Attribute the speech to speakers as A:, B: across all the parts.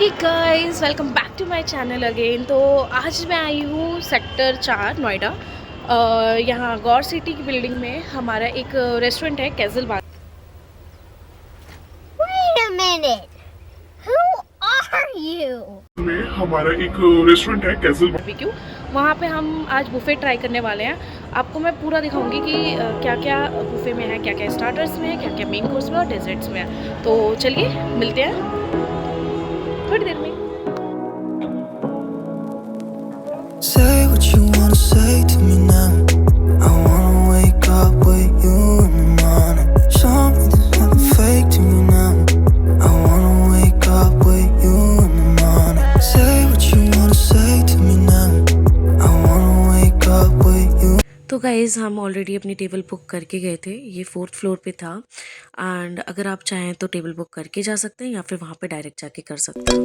A: Hey guys, welcome back to my channel again. तो आज मैं आई हूँ सेक्टर 4 नोएडा। यहाँ गौर सिटी की बिल्डिंग में हमारा एक रेस्टोरेंट है कैज़ल बार।
B: Wait a minute. Who are you?
C: में हमारा एक रेस्टोरेंट है कैसल।
A: बारबेक्यू, वहाँ पे हम आज बुफ़े ट्राई करने वाले हैं। आपको मैं पूरा दिखाऊंगी कि क्या क्या बुफ़े में है, क्या क्या स्टार्टर्स में है, क्या क्या मेन कोर्स में और डेजर्ट्स में है। तो चलिए मिलते हैं थोड़ी देर में।
D: Say what you wanna say to me now. I wanna wake up with you in the morning. Show me there's nothing fake to me now. I wanna wake up with you in the morning. Say what you wanna say to me now. I wanna wake up with you.
E: तो guys हम already अपनी table book करके गए थे। ये 4th floor पे था and अगर आप चाहें तो टेबल बुक करके जा सकते हैं या फिर वहाँ पे डायरेक्ट जाके कर सकते हैं।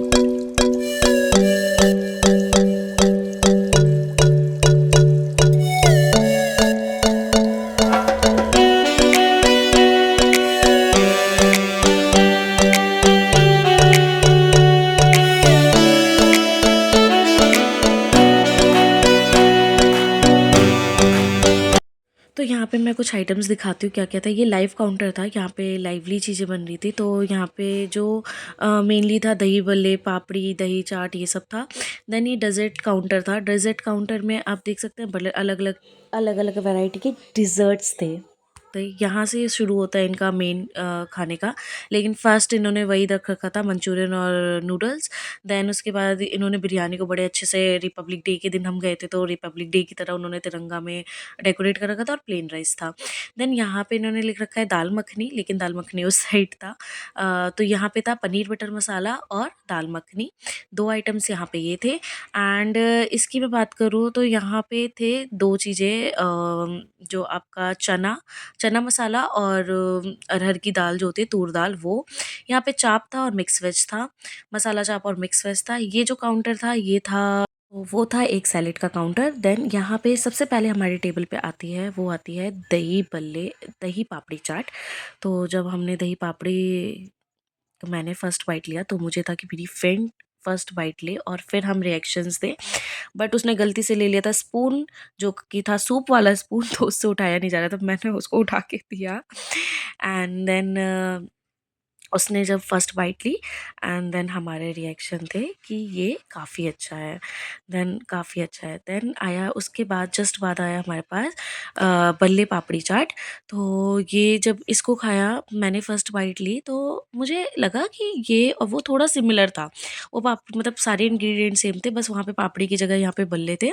E: तो यहाँ पे मैं कुछ आइटम्स दिखाती हूँ क्या क्या था। ये लाइव काउंटर था, यहाँ पे लाइवली चीज़ें बन रही थी। तो यहाँ पे जो मेनली था दही बल्ले, पापड़ी, दही चाट, ये सब था। देन ये डेजर्ट काउंटर था। डेजर्ट काउंटर में आप देख सकते हैं बड़े अलग अलग वैरायटी के डिज़र्ट्स थे। तो यहाँ से शुरू होता है इनका मेन खाने का। लेकिन फर्स्ट इन्होंने वही रख रखा था, मंचूरियन और नूडल्स। देन उसके बाद इन्होंने बिरयानी को बड़े अच्छे से, रिपब्लिक डे के दिन हम गए थे तो रिपब्लिक डे की तरह उन्होंने तिरंगा में डेकोरेट कर रखा था और प्लेन राइस था। देन यहाँ पे इन्होंने लिख रखा है दाल मखनी, लेकिन दाल मखनी उस साइड था। तो यहाँ पे था पनीर बटर मसाला और दाल मखनी, 2 आइटम्स यहाँ पे ये थे। एंड इसकी मैं बात करूँ तो यहाँ पे थे 2 चीज़ें, जो आपका चना मसाला और अरहर की दाल जो होती है, तूर दाल, वो। यहाँ पे चाप था और मिक्स वेज था, मसाला चाप और मिक्स वेज था। ये जो काउंटर था ये था, वो था एक सैलेड का काउंटर। देन यहाँ पे सबसे पहले हमारी टेबल पे आती है, वो आती है दही बल्ले, दही पापड़ी चाट। तो जब हमने दही पापड़ी, तो मैंने फर्स्ट बाइट लिया तो मुझे था कि मेरी फ्रेंड फर्स्ट बाइट ले और फिर हम रिएक्शंस दें। बट उसने गलती से ले लिया था स्पून, जो कि था सूप वाला स्पून, तो उससे उठाया नहीं जा रहा था। मैंने उसको उठा के दिया एंड देन उसने जब फर्स्ट बाइट ली एंड देन हमारे रिएक्शन थे कि ये काफ़ी अच्छा है, देन काफ़ी अच्छा है। देन आया उसके बाद, जस्ट बाद आया हमारे पास बल्ले पापड़ी चाट। तो ये जब इसको खाया, मैंने फर्स्ट बाइट ली तो मुझे लगा कि ये और वो थोड़ा सिमिलर था। वो मतलब सारे इंग्रेडिएंट सेम थे, बस वहाँ पे पापड़ी की जगह यहाँ पे बल्ले थे।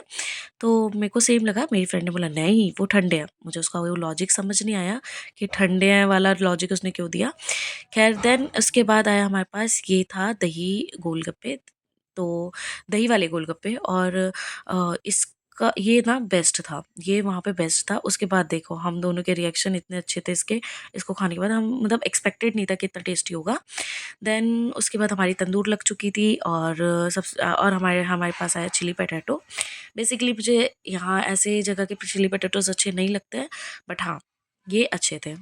E: तो मेरे को सेम लगा। मेरी फ्रेंड ने बोला नहीं वो ठंडे हैं। मुझे उसका वो लॉजिक समझ नहीं आया कि ठंडे हैं वाला लॉजिक उसने क्यों दिया। खैर देन उसके बाद आया हमारे पास, ये था दही गोलगप्पे। तो दही वाले गोलगप्पे और इसका ये ना बेस्ट था, ये वहाँ पे बेस्ट था। उसके बाद देखो हम दोनों के रिएक्शन इतने अच्छे थे इसको खाने के बाद। हम मतलब एक्सपेक्टेड नहीं था कि इतना टेस्टी होगा। देन उसके बाद हमारी तंदूर लग चुकी थी और और हमारे हमारे पास आया चिली पटेटो। बेसिकली मुझे यहाँ ऐसे जगह के चिली पटेटोज अच्छे नहीं लगते हैं, बट हाँ ये अच्छे थे,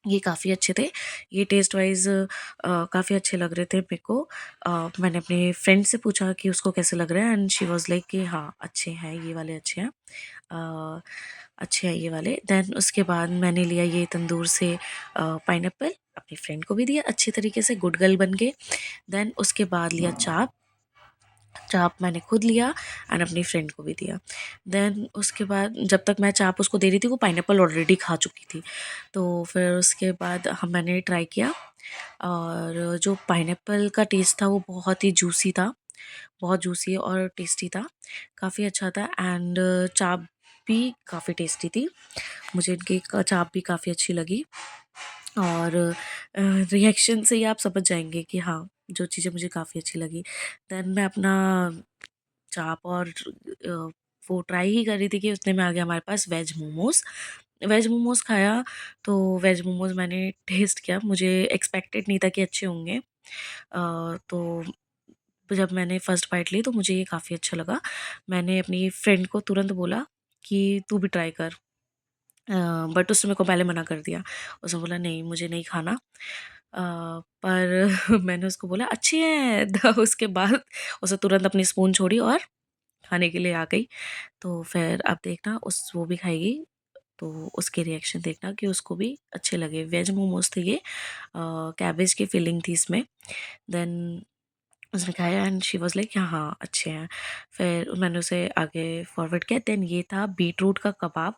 E: ये काफ़ी अच्छे थे। ये टेस्ट वाइज़ काफ़ी अच्छे लग रहे थे मेरे को। मैंने अपने फ्रेंड से पूछा कि उसको कैसे लग रहा है एंड शी वाज़ लाइक कि हाँ अच्छे हैं, ये वाले अच्छे हैं, अच्छे हैं ये वाले। देन उसके बाद मैंने लिया ये तंदूर से पाइनएप्पल, अपनी फ्रेंड को भी दिया अच्छे तरीके से, गुड गर्ल बन के। देन उसके बाद लिया चाप, चाप मैंने खुद लिया एंड अपनी फ्रेंड को भी दिया। देन उसके बाद जब तक मैं चाप उसको दे रही थी, वो पाइनएप्पल ऑलरेडी खा चुकी थी। तो फिर उसके बाद मैंने ट्राई किया और जो पाइनएप्पल का टेस्ट था वो बहुत ही जूसी था, बहुत जूसी और टेस्टी था, काफ़ी अच्छा था। एंड चाप भी काफ़ी टेस्टी थी, मुझे इनकी चाप भी काफ़ी अच्छी लगी। और रिएक्शन से ही आप समझ जाएंगे कि हाँ जो चीज़ें मुझे काफ़ी अच्छी लगी। देन मैं अपना चाप और वो ट्राई ही कर रही थी कि उतने में आ गया हमारे पास वेज मोमोज़। वेज मोमोज़ खाया, तो वेज मोमोज़ मैंने टेस्ट किया, मुझे एक्सपेक्टेड नहीं था कि अच्छे होंगे। तो जब मैंने फर्स्ट बाइट ली तो मुझे ये काफ़ी अच्छा लगा। मैंने अपनी फ्रेंड को तुरंत बोला कि तू भी ट्राई कर, बट उसने मेरे को पहले मना कर दिया। उसने बोला नहीं मुझे नहीं खाना। पर मैंने उसको बोला अच्छे हैं। तो उसके बाद उसे तुरंत अपनी स्पून छोड़ी और खाने के लिए आ गई। तो फिर अब देखना वो भी खाएगी, तो उसके रिएक्शन देखना कि उसको भी अच्छे लगे। वेज मोमोज थे ये, कैबेज की फिलिंग थी इसमें। देन उसने खाया एंड शी वाज लाइक हाँ हाँ अच्छे हैं। फिर मैंने उसे आगे फॉरवर्ड किया। देन ये था बीटरूट का कबाब।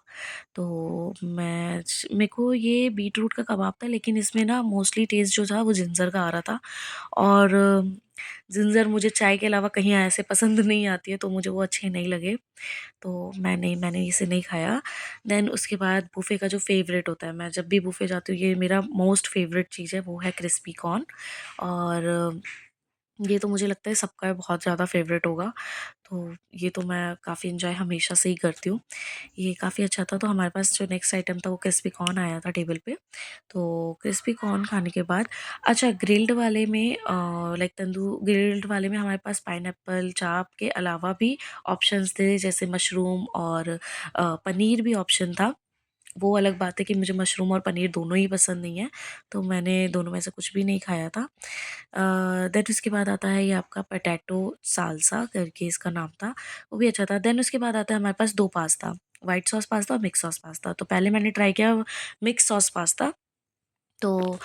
E: तो मेरे को ये बीटरूट का कबाब था, लेकिन इसमें ना मोस्टली टेस्ट जो था वो जिंजर का आ रहा था, और जिंजर मुझे चाय के अलावा कहीं ऐसे पसंद नहीं आती है, तो मुझे वो अच्छे नहीं लगे, तो मैंने इसे नहीं खाया। देन उसके बाद बुफ़े का जो फ़ेवरेट होता है, मैं जब भी बुफ़े जाती हूँ ये मेरा मोस्ट फ़ेवरेट चीज़ है, वो है क्रिस्पी कॉर्न। और ये तो मुझे लगता है सबका बहुत ज़्यादा फ़ेवरेट होगा, तो ये तो मैं काफ़ी एंजॉय हमेशा से ही करती हूँ। ये काफ़ी अच्छा था। तो हमारे पास जो नेक्स्ट आइटम था वो क्रिस्पी कॉर्न आया था टेबल पे। तो क्रिस्पी कॉर्न खाने के बाद अच्छा ग्रिल्ड वाले में लाइक ग्रिल्ड वाले में हमारे पास पाइनएप्पल चाप के अलावा भी ऑप्शंस थे, जैसे मशरूम और पनीर भी ऑप्शन था। वो अलग बात है कि मुझे मशरूम और पनीर दोनों ही पसंद नहीं है, तो मैंने दोनों में से कुछ भी नहीं खाया था। देन उसके बाद आता है ये आपका पोटैटो साल्सा करके इसका नाम था, वो भी अच्छा था। देन उसके बाद आता है हमारे पास 2 पास्ता, व्हाइट सॉस पास्ता और मिक्स सॉस पास्ता। तो पहले मैंने ट्राई किया मिक्स सॉस पास्ता, तो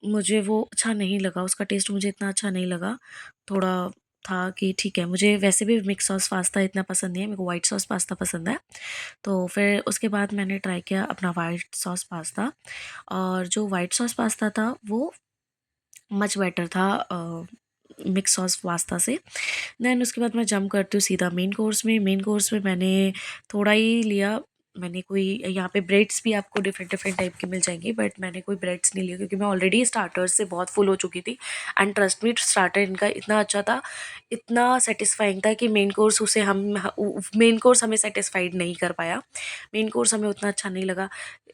E: मुझे वो अच्छा नहीं लगा, उसका टेस्ट मुझे इतना अच्छा नहीं लगा। थोड़ा था कि ठीक है, मुझे वैसे भी मिक्स सॉस पास्ता इतना पसंद नहीं है, मेरे को व्हाइट सॉस पास्ता पसंद है। तो फिर उसके बाद मैंने ट्राई किया अपना व्हाइट सॉस पास्ता, और जो व्हाइट सॉस पास्ता था वो मच बेटर था मिक्स सॉस पास्ता से। देन उसके बाद मैं जंप करती हूँ सीधा मेन कोर्स में। मेन कोर्स में मैंने थोड़ा ही लिया, मैंने कोई यहाँ पे ब्रेड्स भी आपको डिफरेंट डिफरेंट टाइप की मिल जाएंगी, बट मैंने कोई ब्रेड्स नहीं लिया क्योंकि मैं ऑलरेडी स्टार्टर्स से बहुत फुल हो चुकी थी। एंड ट्रस्ट मी, स्टार्टर इनका इतना अच्छा था, इतना सेटिस्फाइंग था कि मेन कोर्स हमें सेटिस्फाइड नहीं कर पाया। मेन कोर्स हमें उतना अच्छा नहीं लगा,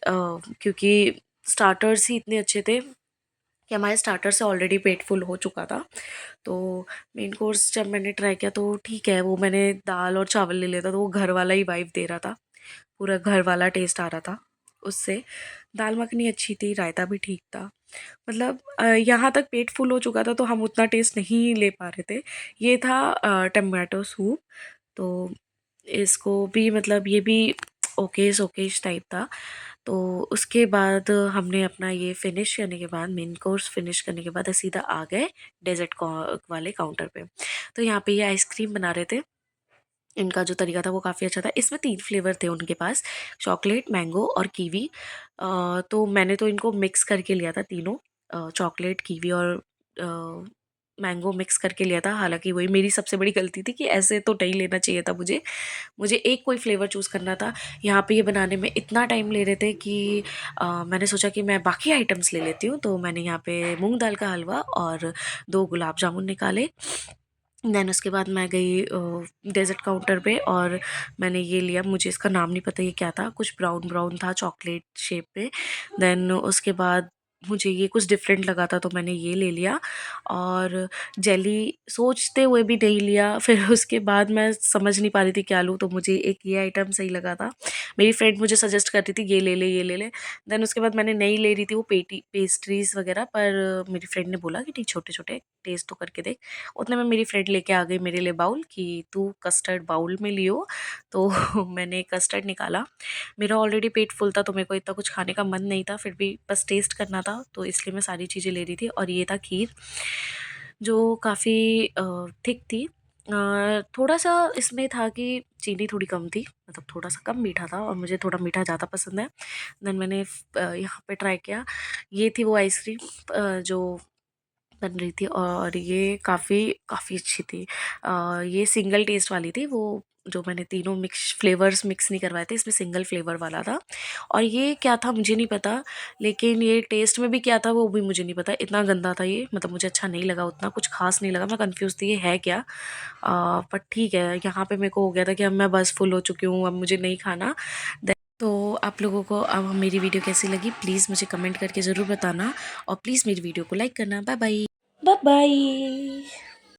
E: क्योंकि स्टार्टर्स ही इतने अच्छे थे कि हमारे स्टार्टर से ऑलरेडी पेट फुल हो चुका था। तो मेन कोर्स जब मैंने ट्राई किया तो ठीक है, वो मैंने दाल और चावल ले लिया था, तो वो घर वाला ही वाइब दे रहा था, पूरा घर वाला टेस्ट आ रहा था उससे। दाल मखनी अच्छी थी, रायता भी ठीक था, मतलब यहाँ तक पेट फुल हो चुका था तो हम उतना टेस्ट नहीं ले पा रहे थे। ये था टमाटो सूप, तो इसको भी मतलब ये भी ओकेश ओकेश टाइप था। तो उसके बाद हमने अपना ये फिनिश करने के बाद, मेन कोर्स फिनिश करने के बाद सीधा आ गए डेजर्ट वाले काउंटर पे। तो यहाँ पे ये आइसक्रीम बना रहे थे, इनका जो तरीका था वो काफ़ी अच्छा था। इसमें 3 फ्लेवर थे उनके पास, चॉकलेट, मैंगो और कीवी। तो मैंने तो इनको मिक्स करके लिया था तीनों, चॉकलेट, कीवी और मैंगो मिक्स करके लिया था। हालाँकि वही मेरी सबसे बड़ी गलती थी कि ऐसे तो नहीं लेना चाहिए था मुझे। मुझे एक कोई फ्लेवर चूज़ करना था। यहाँ पे ये बनाने में इतना टाइम ले रहे थे कि मैंने सोचा कि मैं बाकी आइटम्स ले लेती हूँ। तो मैंने यहाँ पे मूँग दाल का हलवा और 2 गुलाब जामुन निकाले। देन उसके बाद मैं गई डेज़र्ट काउंटर पे और मैंने ये लिया, मुझे इसका नाम नहीं पता ये क्या था, कुछ ब्राउन ब्राउन था चॉकलेट शेप में। देन उसके बाद मुझे ये कुछ डिफरेंट लगा था तो मैंने ये ले लिया, और जेली सोचते हुए भी नहीं लिया। फिर उसके बाद मैं समझ नहीं पा रही थी क्या लूँ, तो मुझे एक ये आइटम सही लगा था। मेरी फ्रेंड मुझे सजेस्ट कर रही थी ये ले ले ये ले ले। देन उसके बाद मैंने नहीं ले रही थी वो पेस्ट्रीज़ वगैरह, पर मेरी फ्रेंड ने बोला कि ठीक छोटे छोटे टेस्ट तो करके देख। उतने में मेरी फ्रेंड लेके आ गई मेरे लिए बाउल कि तू कस्टर्ड बाउल में लियो। तो मैंने कस्टर्ड निकाला। मेरा ऑलरेडी पेट फुल था तो मेरे को इतना कुछ खाने का मन नहीं था, फिर भी बस टेस्ट करना था तो इसलिए मैं सारी चीज़ें ले रही थी। और ये था खीर, जो काफ़ी थिक थी। थोड़ा सा इसमें था कि चीनी थोड़ी कम थी, मतलब थोड़ा सा कम मीठा था, और मुझे थोड़ा मीठा ज़्यादा पसंद है। देन मैंने यहाँ पे ट्राई किया, ये थी वो आइसक्रीम जो बन रही थी, और ये काफ़ी काफ़ी अच्छी थी। ये सिंगल टेस्ट वाली थी, वो जो मैंने तीनों फ्लेवर्स मिक्स नहीं करवाए थे, इसमें सिंगल फ्लेवर वाला था। और ये क्या था मुझे नहीं पता, लेकिन ये टेस्ट में भी क्या था वो भी मुझे नहीं पता, इतना गंदा था ये, मतलब मुझे अच्छा नहीं लगा, उतना कुछ खास नहीं लगा, मैं कंफ्यूज थी ये है क्या। पर ठीक है, यहाँ पे मेरे को हो गया था कि अब मैं बस फुल हो चुकी हूँ, अब मुझे नहीं खाना। तो आप लोगों को अब मेरी वीडियो कैसी लगी प्लीज़ मुझे कमेंट करके ज़रूर बताना, और प्लीज़ मेरी वीडियो को लाइक करना। Bye bye. Bye bye.